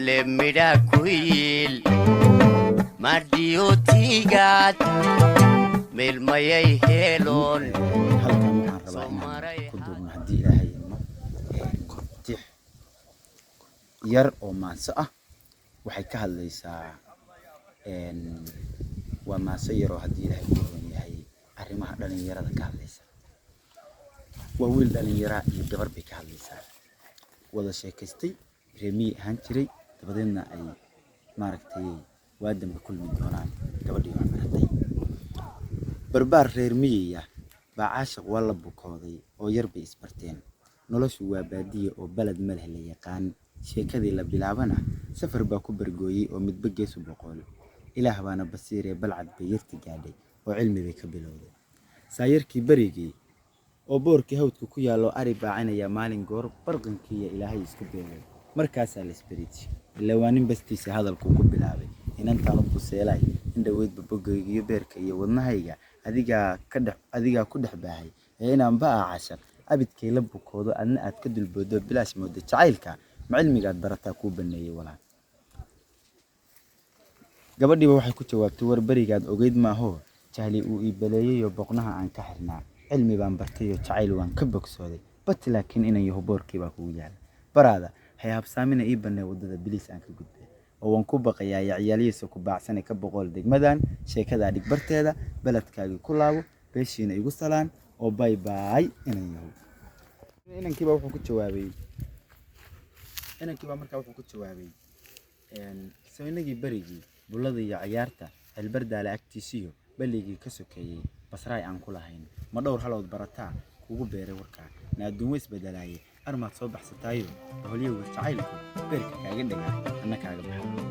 lemida kuil Madio tigad Milmayay helon halkan waxaan rabaa inaan ku duubno haddii ilaahay idmo tix yar oo maanso ah waxay ka hadlaysaa waa maanso yar oo haddii ilaahay ku roon yahay arrimaha dhalinyarada ka hadlaysa waa wiil dhalinyara iyo gabar bay ka hadlaysaa wada sheekaystay reemi ahaan jiray dabadeedna ay maaragtay waadamba kulmi doonaan gabadhii waa maratay barbaar reer miyiga baa caashiq waa la bukooday oo yar bay isbarteen noloshu waa baadiye oo balad maleh la yaqaan sheekadii la bilaabana safar baa ku bargooyay oo midba geesu boqol ilaah baana basiiree balcad bay yarti gaadhay oo cilmi bay ka bilowday saayirkii barigii oo boorkii hawdku ku yaalo ari baacinaya maalin goor barqankii ilaahay isku beelay markaas la isbariitay ilaa waa nin bastiisa hadalku ku bilaabay inantaan u buseelay indhaweyd babogayga iyo beerka iyo wadnahayga adiga ku dhex baahay inaan baa caashar abidkay la bukoodo adna aad ka dulboodo bilaash moodo jacaylka macilmigaad barataa ku baneeyay walaa gabadhiiba waxay ku jawaabtay war barigaad ogeyd maaho jahli uu iibaleeyay boqnaha aan ka xirnaa cilmi baan bartay oo jacayl waan ka bogsooday bat laakiin inay yahay boorkii baa kugu yaal baraada hayabsaamina ii banay wadada biliis aan ka gudbay oo waan ku baqayaa ciyaaliyada ku baacsan ka boqol degmadan sheekada dhig barteeda baladkaagi ku laabo beeshiina igu salaan oo bye bye inay yahay inankii baa wuxuu ku jawaabay markaa wuxuu ku jawaabay saynagii barigii bulada iyo ciyaarta halbardaala agtiisiyo baligii ka sokeeyay basraay aan ku lahayn ma dhowr halood barataa kugu beeray warka naaduun isbedelaayay armaad soo baxsataayo holiyo jacaylku beerka kaaga dhagaa anna kaaga baxay